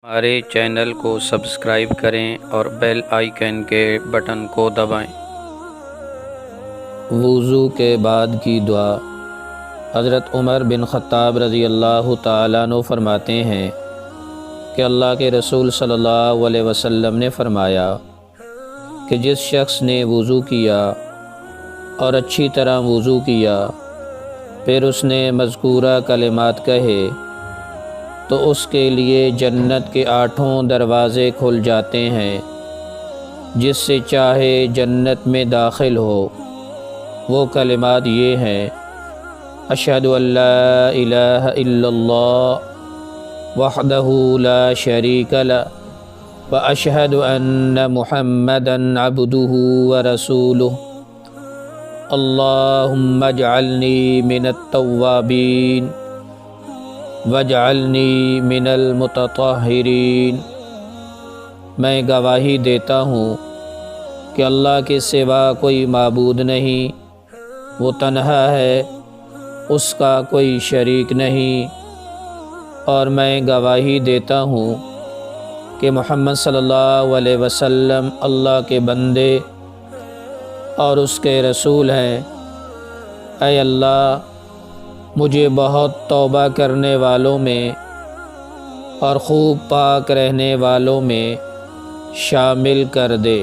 ہمارے چینل کو سبسکرائب کریں اور بیل آئیکن کے بٹن کو دبائیں۔ وضو کے بعد کی دعا۔ حضرت عمر بن خطاب رضی اللہ تعالیٰ عنہ فرماتے ہیں کہ اللہ کے رسول صلی اللہ علیہ وسلم نے فرمایا کہ جس شخص نے وضو کیا اور اچھی طرح وضو کیا پھر اس نے مذکورہ کلمات کہے تو اس کے لیے جنت کے 8 دروازے کھل جاتے ہیں، جس سے چاہے جنت میں داخل ہو۔ وہ کلمات یہ ہیں: اشہد ان لا الہ الا اللہ وحدہ لا شریک لہ واشہد ان محمدا عبدہ ورسولہ اللہم اجعلنی من التوابین واجعلنی من المتطہرین۔ میں گواہی دیتا ہوں کہ اللہ کے سوا کوئی معبود نہیں، وہ تنہا ہے، اس کا کوئی شریک نہیں، اور میں گواہی دیتا ہوں کہ محمد صلی اللہ علیہ وسلم اللہ کے بندے اور اس کے رسول ہیں۔ اے اللہ، مجھے بہت توبہ کرنے والوں میں اور خوب پاک رہنے والوں میں شامل کر دے۔